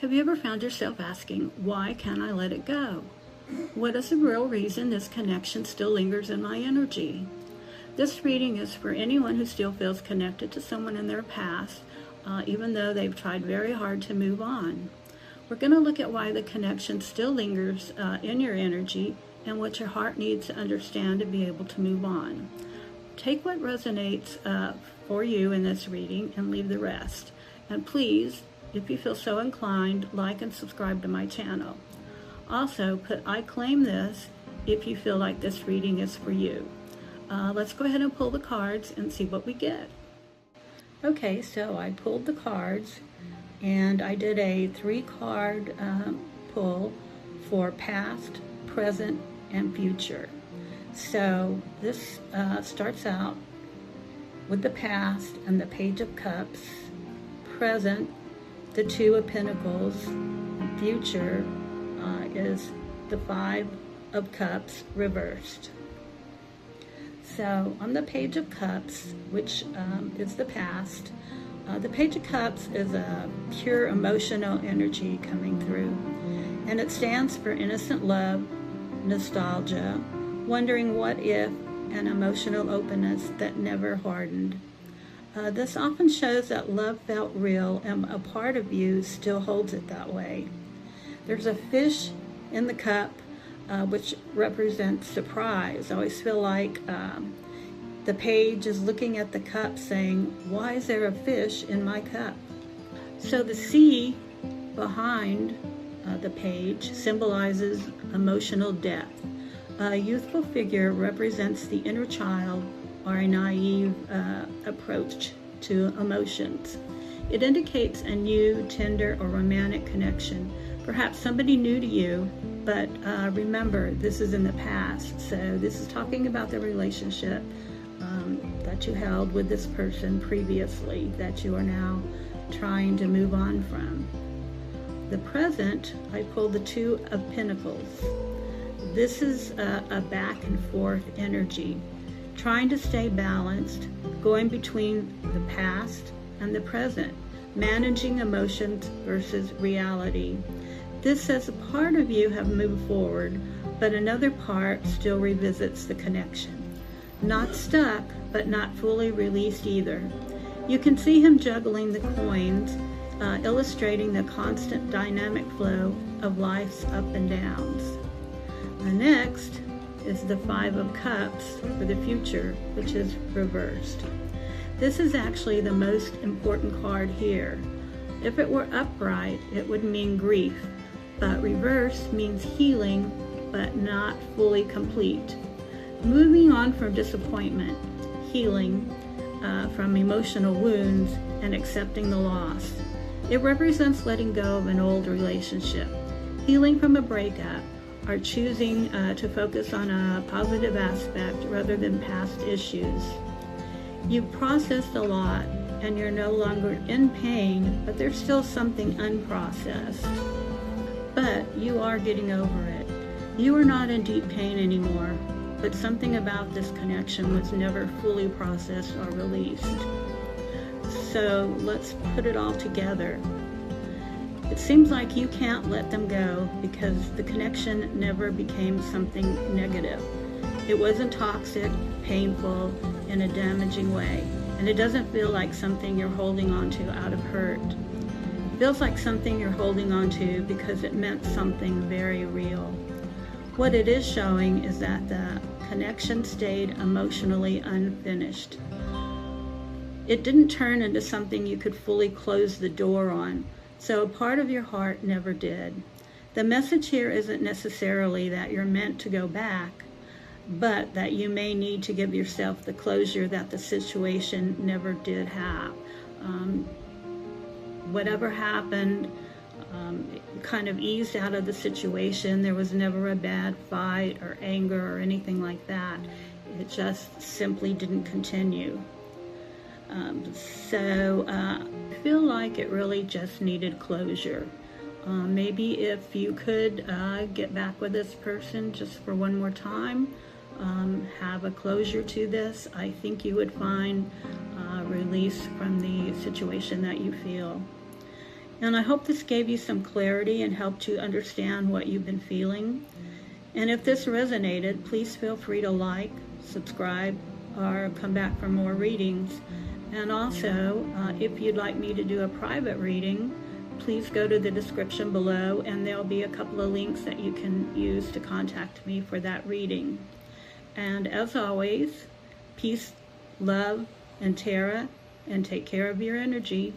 Have you ever found yourself asking, why can't I let it go? What is the real reason this connection still lingers in my energy? This reading is for anyone who still feels connected to someone in their past, even though they've tried very hard to move on. We're going to look at why the connection still lingers in your energy and what your heart needs to understand to be able to move on. Take what resonates for you in this reading and leave the rest. And please, if you feel so inclined, like and subscribe to my channel. Also, put I claim this if you feel like this reading is for you. Let's go ahead and pull the cards and see what we get. Okay, so I pulled the cards and I did a 3-card pull for past, present, and future. So this starts out with the past and the Page of Cups, present, the 2 of Pentacles, and future is the 5 of Cups reversed. So on the Page of Cups, which is the past, the Page of Cups is a pure emotional energy coming through, and it stands for innocent love, nostalgia, wondering what if, and emotional openness that never hardened. This often shows that love felt real and a part of you still holds it that way. There's a fish in the cup, which represents surprise. I always feel like the page is looking at the cup saying, why is there a fish in my cup? So the sea behind the page symbolizes emotional depth. A youthful figure represents the inner child or a naive approach to emotions. It indicates a new, tender, or romantic connection. Perhaps somebody new to you, but remember, this is in the past. So this is talking about the relationship that you held with this person previously that you are now trying to move on from. The present, I pulled the 2 of Pentacles. This is a back and forth energy, trying to stay balanced, going between the past and the present, managing emotions versus reality. This says a part of you have moved forward, but another part still revisits the connection. Not stuck, but not fully released either. You can see him juggling the coins, illustrating the constant dynamic flow of life's up and downs. The next is the 5 of Cups for the future, which is reversed. This is actually the most important card here. If it were upright, it would mean grief, but reverse means healing, but not fully complete. Moving on from disappointment, healing from emotional wounds, and accepting the loss. It represents letting go of an old relationship, healing from a breakup, or choosing to focus on a positive aspect rather than past issues. You've processed a lot and you're no longer in pain, but there's still something unprocessed. But you are getting over it. You are not in deep pain anymore, but something about this connection was never fully processed or released. So let's put it all together. It seems like you can't let them go because the connection never became something negative. It wasn't toxic, painful, in a damaging way. And it doesn't feel like something you're holding on to out of hurt. It feels like something you're holding on to because it meant something very real. What it is showing is that the connection stayed emotionally unfinished. It didn't turn into something you could fully close the door on. So a part of your heart never did. The message here isn't necessarily that you're meant to go back, but that you may need to give yourself the closure that the situation never did have. Whatever happened kind of eased out of the situation. There was never a bad fight or anger or anything like that. It just simply didn't continue. I feel like it really just needed closure. Maybe if you could get back with this person just for one more time, have a closure to this, I think you would find release from the situation that you feel. And I hope this gave you some clarity and helped you understand what you've been feeling. And if this resonated, please feel free to like, subscribe, or come back for more readings. And also, if you'd like me to do a private reading, please go to the description below, and there'll be a couple of links that you can use to contact me for that reading. And as always, peace, love, and Tara, and take care of your energy.